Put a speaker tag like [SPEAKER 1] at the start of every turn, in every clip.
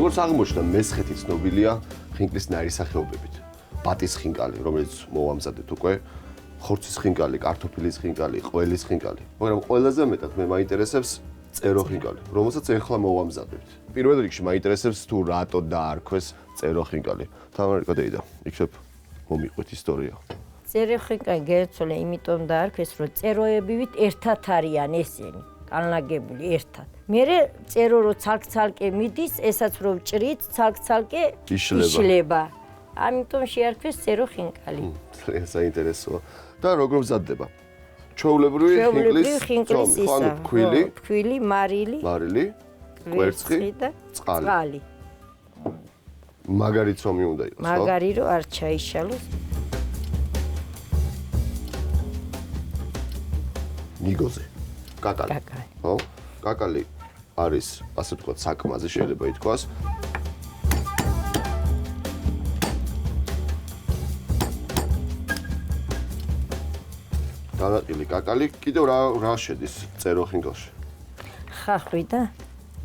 [SPEAKER 1] როგორც აღმოჩნდა, მესხეთი ცნობილია ხინკლის ნაირსახეობებით. ბატის ხინკალი, რომელიც მოვამზადეთ უკვე, ხორცის ხინკალი, კარტოფილის ხინკალი, ყველის ხინკალი. მაგრამ ყველაზე მეტად მე მაინტერესებს წერო ხინკალი, რომელსაც ეხლა მოვამზადებთ. პირველ რიგში მაინტერესებს თუ რატო დაარქვეს წერო ხინკალი. თამარი კოდეიდა, იქნებ მომიყვეთ ისტორია.
[SPEAKER 2] წერო ხინკალი გაეცოლა იმიტომ დაარქვეს, რომ წეროებივით ერთად არიან ესენი, განლაგებული ერთად. მერე წერო რო ცალკ-ცალკე მიდის, ესაც რო ჭრით, ცალკ-ცალკე იშლება. ამიტომ შეარქვეს წერო ხინკალი.
[SPEAKER 1] საინტერესოა. და როგორ მზადდება? ჩვეულებრივი ხინკლის
[SPEAKER 2] ისა, ფქვილი, მარილი,
[SPEAKER 1] კვერცხი
[SPEAKER 2] და წყალი.
[SPEAKER 1] მაგარი ცომი უნდა იყოს, ხო?
[SPEAKER 2] მაგარი რო არ ჩაიშალოს.
[SPEAKER 1] ნიგოზე. კაკალი. ხო? კაკალი არის, ასე ვთქვათ, საკმაზე შეიძლება ითქვას. დანაყილი კაკალი, კიდევ რა შედის წერო ხინკალში?
[SPEAKER 2] ხახვი და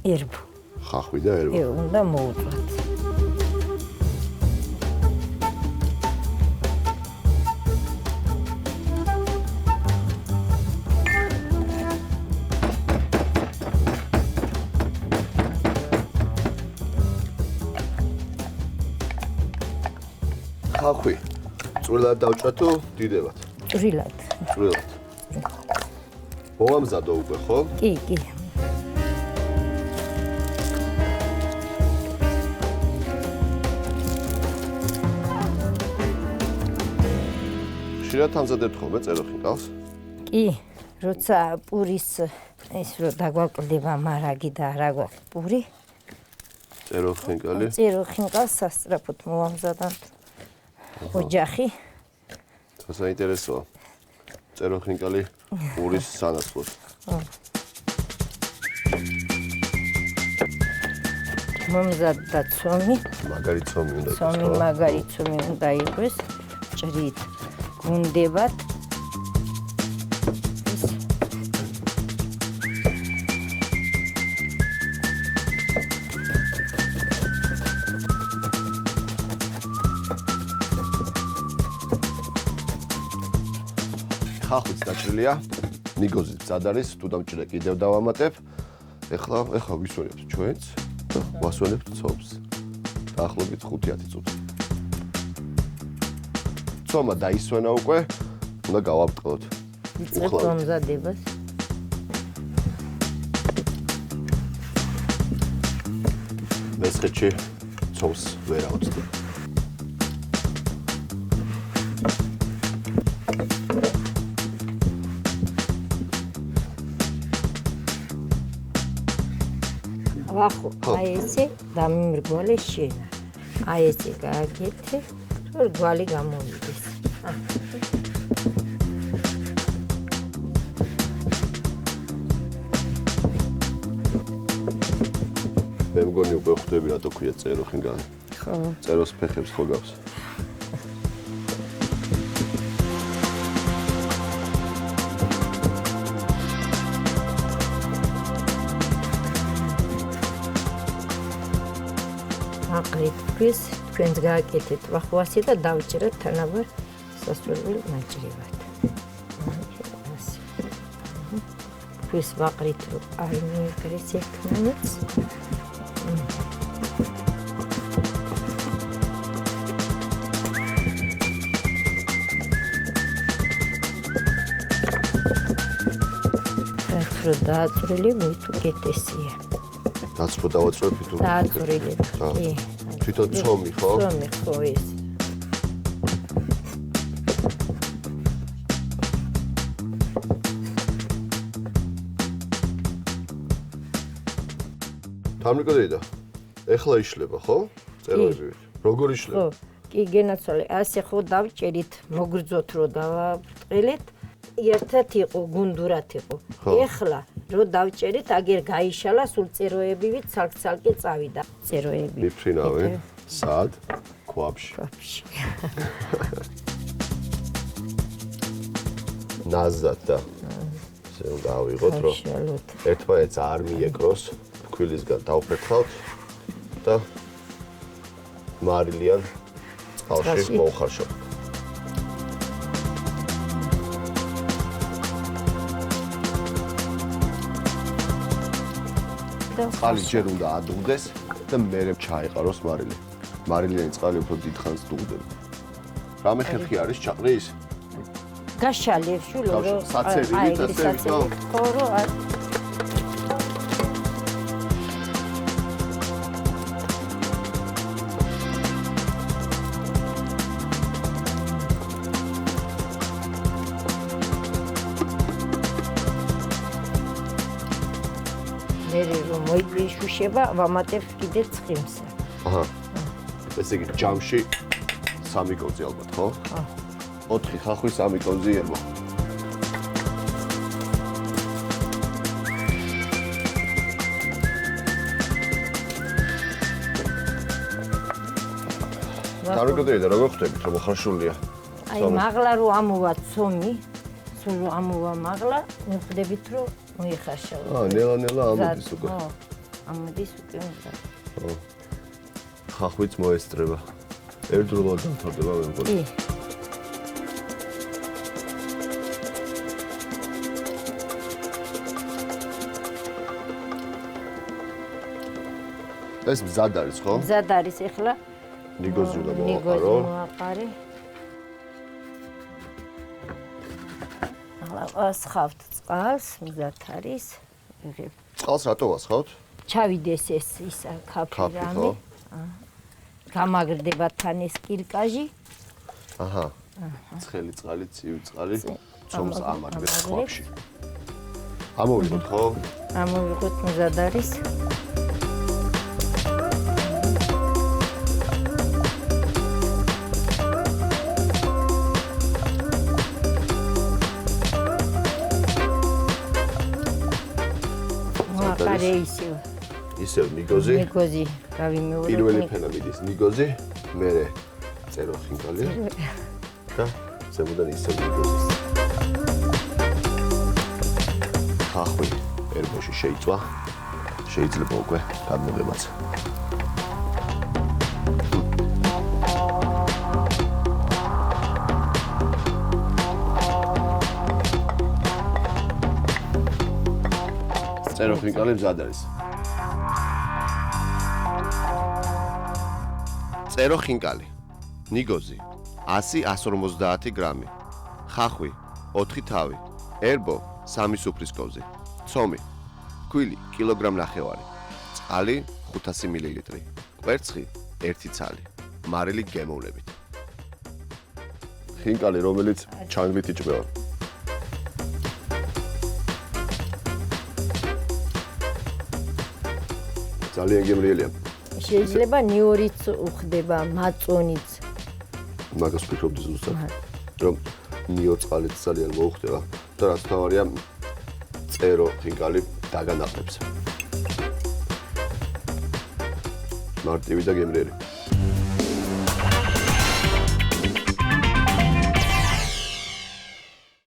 [SPEAKER 2] ერბო.
[SPEAKER 1] ხახვი და ერბო.
[SPEAKER 2] უნდა მოუწვათ.
[SPEAKER 1] ხახვი წვრილად დავჭრათ თუ დიდებად?
[SPEAKER 2] წვრილად.
[SPEAKER 1] წვრილად. მოვამზადო უკვე, ხო?
[SPEAKER 2] კი.
[SPEAKER 1] ხშირად ამზადებთ ხოლმე წერო ხინკალს?
[SPEAKER 2] კი, როცა პურის ეს რო დაგვაკლდება მარაგი და რა გვაქვს პური.
[SPEAKER 1] წერო ხინკალი.
[SPEAKER 2] წერო ხინკალს სასწრაფოდ მოვამზადოთ. ოჯახი.
[SPEAKER 1] საინტერესოა. წერო ხინკალი პურის სანაცვლოდ.
[SPEAKER 2] მომზადდა ცომი.
[SPEAKER 1] მაგარი ცომი უნდა იყოს,
[SPEAKER 2] ხო? მაგარი ცომი უნდა იყოს. ჭრით გუნდებათ.
[SPEAKER 1] ხახვიც დაჭრილია, ნიგოზიც მზად არის, თუ დამჭირდა კიდევ დავამატებ. ეხლა ვისვენებთ ჩვენც და ვასვენებთ ცომს. დაახლოებით 5-10 წუთი. ცომა დაისვენა უკვე, უნდა გავავტყოთ.
[SPEAKER 2] ვიწყებთ მომზადებას.
[SPEAKER 1] მესხეთში ცომს ვერ ავწევ.
[SPEAKER 2] ახო, აი ესე დამიმრგვალე შენა. აი ესე გააკეთე, რომ რგვალი გამოვიდეს.
[SPEAKER 1] მე მგონი უკვე ხვდები რატო ქვია წერო ხინკალი.
[SPEAKER 2] ხო.
[SPEAKER 1] წეროს ფეხებს ხო გავს?
[SPEAKER 2] აყრიფქვის თქვენს გააკეთეთ ვახვასი და დავჭერეთ თანაბარ სასურველ ნაჭრევად. ქვის ვაყრით რომ არ მიეკრეს ერთმანეთს. რო დააწვრილი მით უკეთესია.
[SPEAKER 1] დაცრო დავაწრებთ თუ?
[SPEAKER 2] დააწვრილი. კი.
[SPEAKER 1] თვითონ ცომი ხო?
[SPEAKER 2] ცომი ხო ის.
[SPEAKER 1] თამრიკოდეიდა. ეხლა იშლება ხო? წეროებივით. როგორ იშლება?
[SPEAKER 2] ხო. კი გენაცვალე, ასე ხო დავჭერით, მოგრძოთ რო დავაბრწყილეთ. ერთად იყო, გუნდურად იყო. ეხლა რო დავჭერით, აგერ გაიშალა სულ წეროებივით, ცალკ-ცალკე წავიდა. წეროები.
[SPEAKER 1] მიფრინავენ. სად? ქვაბში.
[SPEAKER 2] ქვაბში.
[SPEAKER 1] ნაზად და ესე უნდა ავიღოთ, რომ ერთმანეთს არ მიეკროს, ფქვილისგან დავფერხავთ და მარილიან წყალში მოუხარშავ. წყალი ჯერ უნდა ადუღდეს და მერე ჩაეყაროს მარილი. მარილიანი წყალი უფრო დიდხანს დუღდება. რამე ხერხი არის ჩაყრის?
[SPEAKER 2] გაშალებს შულო რომ
[SPEAKER 1] საცერილით ასე ვიქნო.
[SPEAKER 2] ხო რომ მერე რომ მოიშვიშება ვამატებს კიდე ცხიმს.
[SPEAKER 1] აჰა. ესე იგი ჯამში 3 კოძი ალბათ, ხო?
[SPEAKER 2] ხო.
[SPEAKER 1] 4 ხახვი 3 კოძი ერბო. დამეკოდები და როგორ ხვდებით რომ ხარშულია?
[SPEAKER 2] აი მაღლა რო ამოვა ცომი, სულ რო ამოვა მაღლა, მიხვდებით რომ მოიხარშავა.
[SPEAKER 1] ნელა ამოდის უკვე.
[SPEAKER 2] ხო. ამოდის უკვე უნდა.
[SPEAKER 1] ხო. ხახვიც მოესწრება. ერთდროულად დამთავრდება მე მგონი.
[SPEAKER 2] კი.
[SPEAKER 1] ეს მზად არის, ხო?
[SPEAKER 2] მზად არის ეხლა.
[SPEAKER 1] ნიგოზი უნდა
[SPEAKER 2] ნიგოზი
[SPEAKER 1] მოაყარო.
[SPEAKER 2] მოაყარე. ახლა ასხავთ წყალს, მზად არის. იღებ.
[SPEAKER 1] წყალს რატო ვასხავთ?
[SPEAKER 2] ჩავიდეს ეს ისა
[SPEAKER 1] ქაფი,
[SPEAKER 2] ქაფი
[SPEAKER 1] ხო?
[SPEAKER 2] რამე. გამაგრდება თან ეს კილკაჟი.
[SPEAKER 1] აჰა. ცხელი წყალი, ცივი წყალი, ცომს ამაგრებს ხვაფში. ამოვიღოთ, ხო?
[SPEAKER 2] ამოვიღოთ მზად არის. მოაყარე
[SPEAKER 1] ისევ ნიგოზი.
[SPEAKER 2] ნიგოზი გავიმეორებ.
[SPEAKER 1] პირველი ფენა მიდის ნიგოზი, მერე წერო ხინკალი და ზემოდან ისევ ნიგოზი. ხახვი ერბოში შეიწვა. შეიძლება უკვე გადმოგებაც. წერო ხინკალი მზად არის. წერო ხინკალი, ნიგოზი 100-150 გრამი, ხახვი 4 თავი, ერბო 3 სუფრის კოვზი, ცომი, ქვილი კილოგრამ ნახევარი, წყალი 500 მილილიტრი, კვერცხი 1 ცალი, მარილი გემოვნებით. ხინკალი რომელიც ჩანგლით იჭმევა. ძალიან გემრიელია.
[SPEAKER 2] შეიძლება ნიორიც უხდება, მაწონიც.
[SPEAKER 1] მაგას ვფიქრობდი ზუსტად. რომ ნიო წყალით ძალიან მოუხდება და რაც თავარია წერო ხინკალი დაგანაყლებს. მარტივი და გემრიელი.